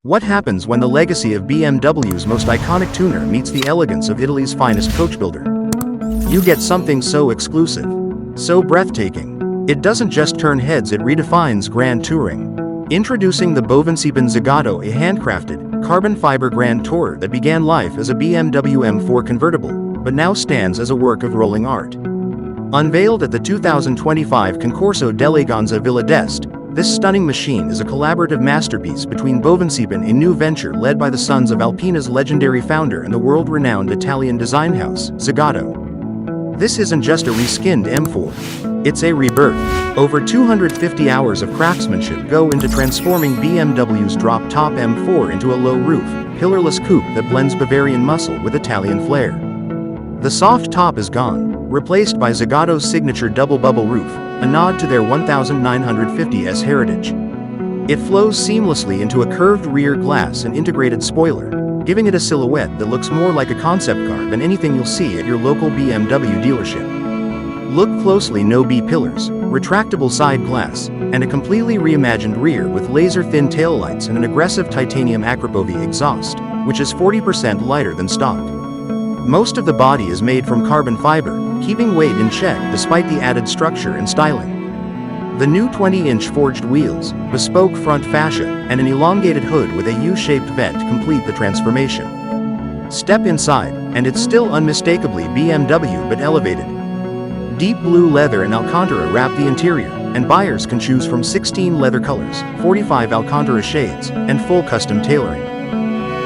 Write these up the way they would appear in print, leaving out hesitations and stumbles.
What happens when the legacy of BMW's most iconic tuner meets the elegance of Italy's finest coach builder? You get something so exclusive, so breathtaking. It doesn't just turn heads, it redefines grand touring. Introducing the Bovensiepen Zagato, a handcrafted, carbon fiber grand tourer that began life as a BMW M4 Convertible, but now stands as a work of rolling art. Unveiled at the 2025 Concorso d'Eleganza Villa d'Este, this stunning machine is a collaborative masterpiece between Bovensiepen, a new venture led by the sons of Alpina's legendary founder and the world-renowned Italian design house, Zagato. This isn't just a reskinned M4. It's a rebirth. Over 250 hours of craftsmanship go into transforming BMW's drop-top M4 into a low-roof, pillarless coupe that blends Bavarian muscle with Italian flair. The soft top is gone, replaced by Zagato's signature double-bubble roof, a nod to their 1950s heritage. It flows seamlessly into a curved rear glass and integrated spoiler, giving it a silhouette that looks more like a concept car than anything you'll see at your local BMW dealership. Look closely: no B-pillars, retractable side glass, and a completely reimagined rear with laser-thin taillights and an aggressive titanium Akrapovič exhaust, which is 40% lighter than stock. Most of the body is made from carbon fiber, keeping weight in check despite the added structure and styling. The new 20-inch forged wheels, bespoke front fascia, and an elongated hood with a U-shaped vent complete the transformation. Step inside, and it's still unmistakably BMW but elevated. Deep blue leather and Alcantara wrap the interior, and buyers can choose from 16 leather colors, 45 Alcantara shades, and full custom tailoring.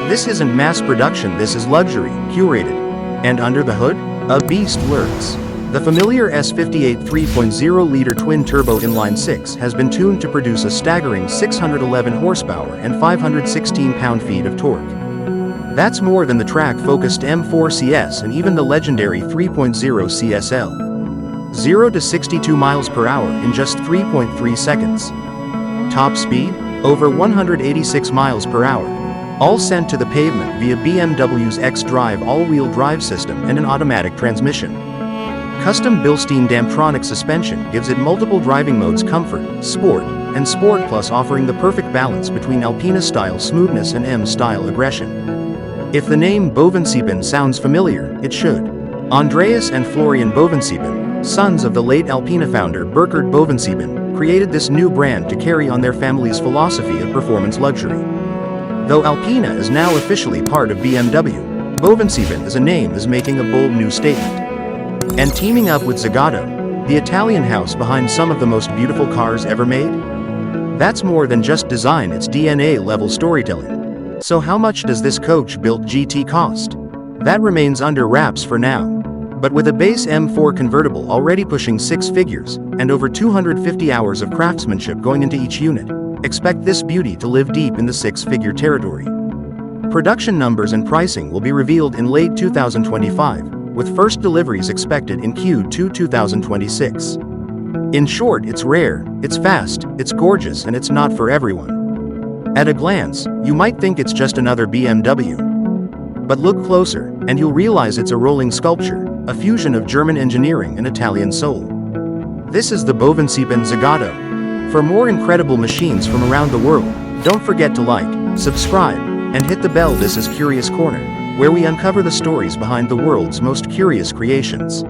This isn't mass production, this is luxury, curated. And under the hood, a beast lurks. The familiar S58 3.0-liter twin-turbo inline-six has been tuned to produce a staggering 611 horsepower and 516 pound-feet of torque. That's more than the track-focused M4 CS and even the legendary 3.0 CSL. 0 to 62 miles per hour in just 3.3 seconds. Top speed? Over 186 miles per hour. All sent to the pavement via BMW's xDrive all-wheel drive system and an automatic transmission. Custom Bilstein Damtronic suspension gives it multiple driving modes: Comfort, Sport, and Sport Plus, offering the perfect balance between Alpina-style smoothness and M-style aggression. If the name Bovensiepen sounds familiar, it should. Andreas and Florian Bovensiepen, sons of the late Alpina founder Burkhard Bovensiepen, created this new brand to carry on their family's philosophy of performance luxury. Though Alpina is now officially part of BMW, Bovensiepen as a name is making a bold new statement. And teaming up with Zagato, the Italian house behind some of the most beautiful cars ever made? That's more than just design, it's DNA-level storytelling. So how much does this Coachbuilt GT cost? That remains under wraps for now. But with a base M4 convertible already pushing 6 figures, and over 250 hours of craftsmanship going into each unit, expect this beauty to live deep in the 6-figure territory. Production numbers and pricing will be revealed in late 2025, with first deliveries expected in Q2 2026. In short, it's rare, it's fast, it's gorgeous, and it's not for everyone. At a glance, you might think it's just another BMW. But look closer, and you'll realize it's a rolling sculpture, a fusion of German engineering and Italian soul. This is the Bovensiepen Zagato. For more incredible machines from around the world, don't forget to like, subscribe, and hit the bell. This is Curious Corner, where we uncover the stories behind the world's most curious creations.